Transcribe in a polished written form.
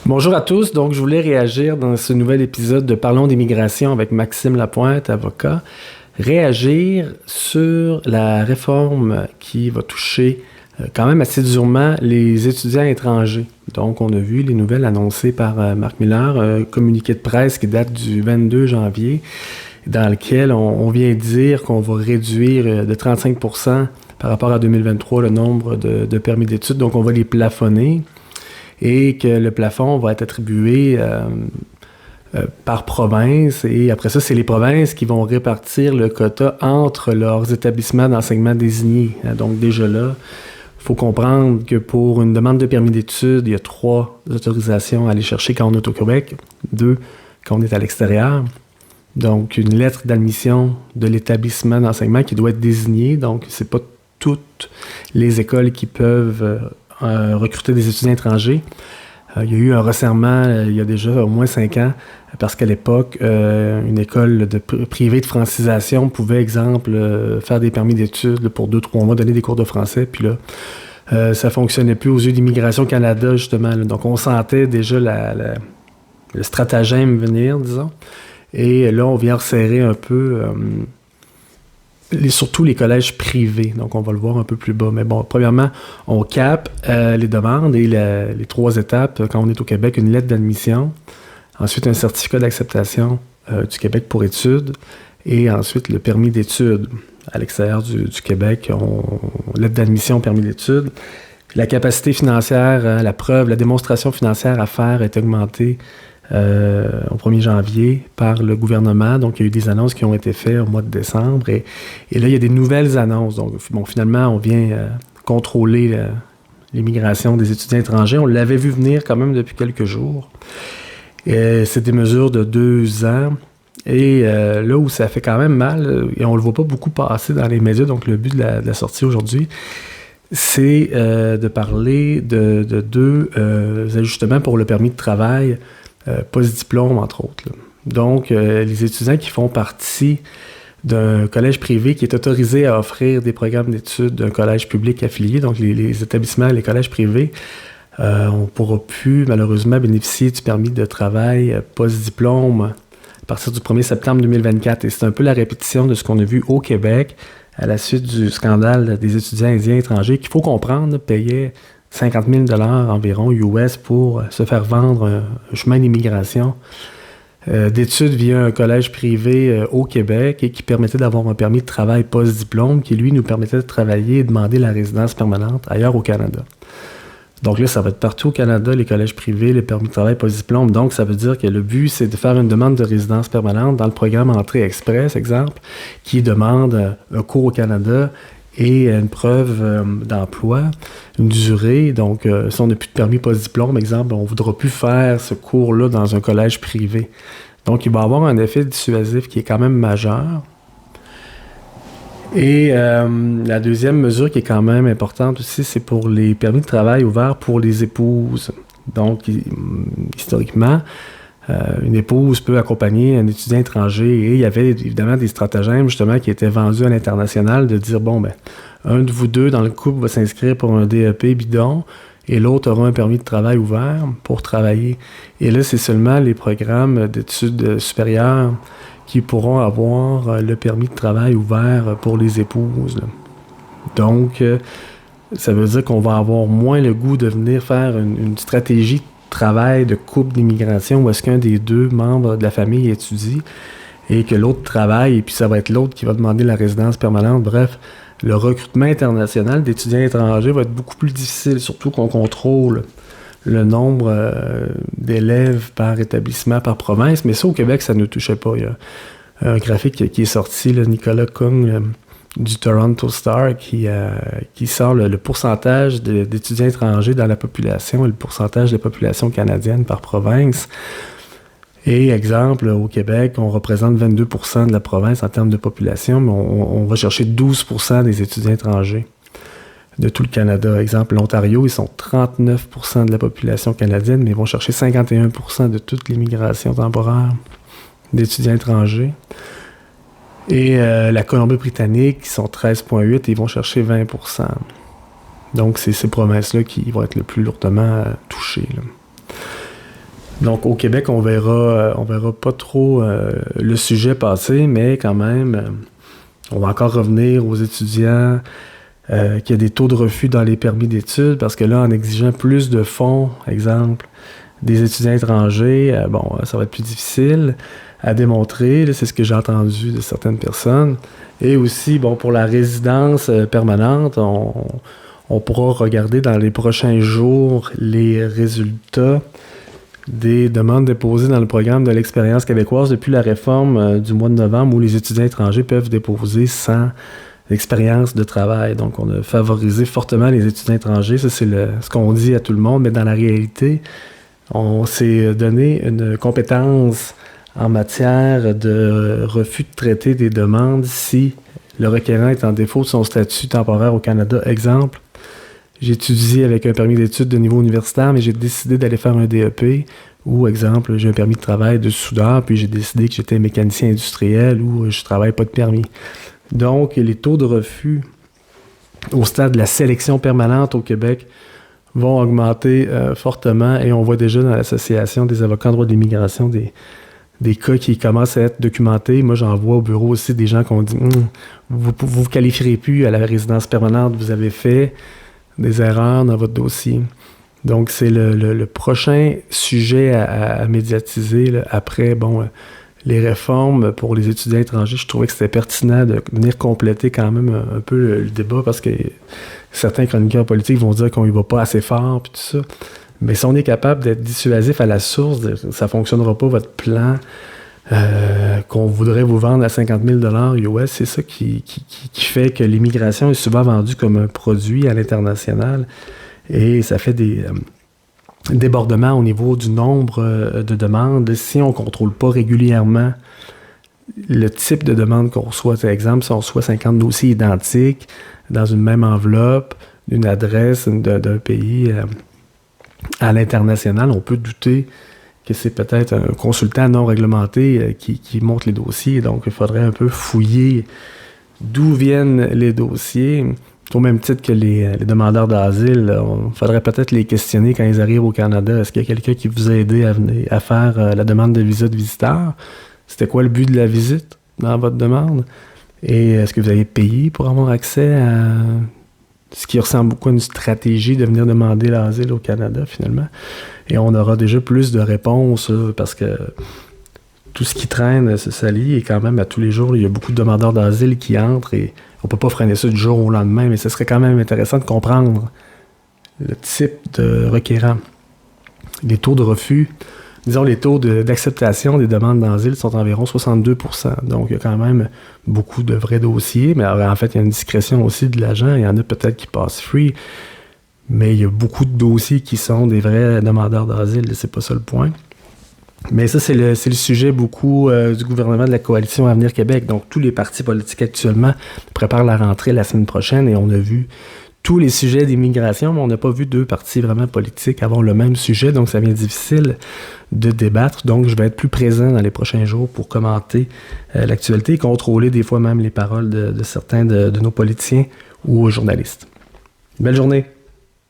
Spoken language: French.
Bonjour à tous. Donc, je voulais réagir dans ce nouvel épisode de Parlons d'immigration avec Maxime Lapointe, avocat. Réagir sur la réforme qui va toucher quand même assez durement les étudiants étrangers. Donc, on a vu les nouvelles annoncées par Marc Miller, un communiqué de presse qui date du 22 janvier, dans lequel on vient dire qu'on va réduire de 35% par rapport à 2023 le nombre de permis d'études. Donc, on va les plafonner. Et que le plafond va être attribué par province. Et après ça, c'est les provinces qui vont répartir le quota entre leurs établissements d'enseignement désignés. Donc déjà là, il faut comprendre que pour une demande de permis d'études, il y a 3 autorisations à aller chercher quand on est au Québec, 2 quand on est à l'extérieur. Donc une lettre d'admission de l'établissement d'enseignement qui doit être désigné. Donc c'est pas toutes les écoles qui peuvent recruter des étudiants étrangers. Il y a eu un resserrement il y a déjà au moins 5 ans, parce qu'à l'époque, une école privée de francisation pouvait, exemple, faire des permis d'études pour 2-3 mois, donner des cours de français, puis là, ça fonctionnait plus aux yeux d'Immigration Canada, justement. Donc, on sentait déjà le stratagème venir, disons. Et là, on vient resserrer un peu... surtout les collèges privés. Donc, on va le voir un peu plus bas. Mais bon, premièrement, on cape les demandes et les 3 étapes. Quand on est au Québec, une lettre d'admission. Ensuite, un certificat d'acceptation du Québec pour études. Et ensuite, le permis d'études à l'extérieur du Québec. Lettre d'admission, permis d'études. La capacité financière, la preuve, la démonstration financière à faire est augmentée au 1er janvier par le gouvernement. Donc, il y a eu des annonces qui ont été faites au mois de décembre. Et là, il y a des nouvelles annonces. Donc, bon, finalement, on vient contrôler l'immigration des étudiants étrangers. On l'avait vu venir quand même depuis quelques jours. C'est des mesures de 2 ans. Et là où ça fait quand même mal, et on ne le voit pas beaucoup passer dans les médias, donc le but de la sortie aujourd'hui, c'est de parler de 2 ajustements pour le permis de travail post-diplôme, entre autres. Là. Donc, les étudiants qui font partie d'un collège privé qui est autorisé à offrir des programmes d'études d'un collège public affilié, donc les établissements, les collèges privés, on ne pourra plus, malheureusement, bénéficier du permis de travail post-diplôme à partir du 1er septembre 2024. Et c'est un peu la répétition de ce qu'on a vu au Québec à la suite du scandale des étudiants indiens étrangers qu'il faut comprendre, payaient 50 000 $ environ US pour se faire vendre un chemin d'immigration d'études via un collège privé au Québec et qui permettait d'avoir un permis de travail post-diplôme qui, lui, nous permettait de travailler et demander la résidence permanente ailleurs au Canada. Donc là, ça va être partout au Canada, les collèges privés, les permis de travail post-diplôme. Donc, ça veut dire que le but, c'est de faire une demande de résidence permanente dans le programme Entrée Express, exemple, qui demande un cours au Canada et une preuve d'emploi, une durée. Donc, si on n'a plus de permis post-diplôme, exemple, on ne voudra plus faire ce cours-là dans un collège privé. Donc, il va y avoir un effet dissuasif qui est quand même majeur. Et la deuxième mesure qui est quand même importante aussi, c'est pour les permis de travail ouverts pour les épouses. Donc, historiquement, une épouse peut accompagner un étudiant étranger et il y avait évidemment des stratagèmes justement qui étaient vendus à l'international de dire, bon, ben, un de vous deux dans le couple va s'inscrire pour un DEP bidon et l'autre aura un permis de travail ouvert pour travailler. Et là, c'est seulement les programmes d'études supérieures qui pourront avoir le permis de travail ouvert pour les épouses. Là. Donc, ça veut dire qu'on va avoir moins le goût de venir faire une stratégie de travail de couple d'immigration où est-ce qu'un des 2 membres de la famille étudie et que l'autre travaille et puis ça va être l'autre qui va demander la résidence permanente. Bref, le recrutement international d'étudiants étrangers va être beaucoup plus difficile, surtout qu'on contrôle le nombre d'élèves par établissement, par province. Mais ça, au Québec, ça ne nous touchait pas. Il y a un graphique qui est sorti, là, Nicolas Kung, du Toronto Star, qui sort le pourcentage d'étudiants étrangers dans la population et le pourcentage de la population canadienne par province. Et exemple, au Québec, on représente 22% de la province en termes de population, mais on va chercher 12% des étudiants étrangers de tout le Canada. Exemple, l'Ontario, ils sont 39% de la population canadienne, mais ils vont chercher 51% de toute l'immigration temporaire d'étudiants étrangers. Et la Colombie-Britannique, ils sont 13,8% et ils vont chercher 20%. Donc, c'est ces provinces-là qui vont être le plus lourdement touchées. Là. Donc, au Québec, on verra pas trop le sujet passer, mais quand même, on va encore revenir aux étudiants qui a des taux de refus dans les permis d'études, parce que là, en exigeant plus de fonds, exemple, des étudiants étrangers, ça va être plus difficile à démontrer. Là, c'est ce que j'ai entendu de certaines personnes. Et aussi, pour la résidence permanente, on pourra regarder dans les prochains jours les résultats des demandes déposées dans le programme de l'expérience québécoise depuis la réforme du mois de novembre, où les étudiants étrangers peuvent déposer sans expérience de travail. Donc, on a favorisé fortement les étudiants étrangers. Ça, c'est ce qu'on dit à tout le monde, mais dans la réalité, on s'est donné une compétence en matière de refus de traiter des demandes si le requérant est en défaut de son statut temporaire au Canada. Exemple, j'étudie avec un permis d'études de niveau universitaire, mais j'ai décidé d'aller faire un DEP, ou exemple, j'ai un permis de travail de soudeur, puis j'ai décidé que j'étais mécanicien industriel ou je travaille pas de permis. Donc, les taux de refus au stade de la sélection permanente au Québec vont augmenter fortement, et on voit déjà dans l'Association des avocats en droit de l'immigration des cas qui commencent à être documentés. Moi, j'en vois au bureau aussi des gens qui ont dit vous ne qualifierez plus à la résidence permanente, vous avez fait des erreurs dans votre dossier. Donc, c'est le prochain sujet à médiatiser là, après les réformes pour les étudiants étrangers. Je trouvais que c'était pertinent de venir compléter quand même un peu le débat, parce que certains chroniqueurs politiques vont dire qu'on y va pas assez fort, puis tout ça. Mais si on est capable d'être dissuasif à la source, ça ne fonctionnera pas votre plan qu'on voudrait vous vendre à 50 000 $ US. C'est ça qui fait que l'immigration est souvent vendue comme un produit à l'international, et ça fait des débordements au niveau du nombre de demandes. Si on ne contrôle pas régulièrement le type de demande qu'on reçoit, par exemple, si on reçoit 50 dossiers identiques dans une même enveloppe, d'une adresse d'un pays à l'international, on peut douter que c'est peut-être un consultant non réglementé qui monte les dossiers. Donc, il faudrait un peu fouiller d'où viennent les dossiers. Au même titre que les demandeurs d'asile, il faudrait peut-être les questionner quand ils arrivent au Canada. Est-ce qu'il y a quelqu'un qui vous a aidé à faire la demande de visa de visiteur? C'était quoi le but de la visite dans votre demande? Et est-ce que vous avez payé pour avoir accès à ce qui ressemble beaucoup à une stratégie de venir demander l'asile au Canada, finalement? Et on aura déjà plus de réponses, parce que tout ce qui traîne, ça lie, et quand même, à tous les jours, il y a beaucoup de demandeurs d'asile qui entrent, et on peut pas freiner ça du jour au lendemain, mais ce serait quand même intéressant de comprendre le type de requérant. Les taux de refus, disons, les taux d'acceptation des demandes d'asile sont environ 62%. Donc, il y a quand même beaucoup de vrais dossiers, mais alors, en fait, il y a une discrétion aussi de l'agent. Il y en a peut-être qui passent free, mais il y a beaucoup de dossiers qui sont des vrais demandeurs d'asile, c'est pas ça le point. Mais ça, c'est le sujet beaucoup du gouvernement de la Coalition Avenir Québec. Donc, tous les partis politiques actuellement préparent la rentrée la semaine prochaine, et on a vu tous les sujets d'immigration, mais on n'a pas vu deux partis vraiment politiques avoir le même sujet, donc ça devient difficile de débattre. Donc, je vais être plus présent dans les prochains jours pour commenter l'actualité et contrôler des fois même les paroles de certains de nos politiciens ou journalistes. Belle journée!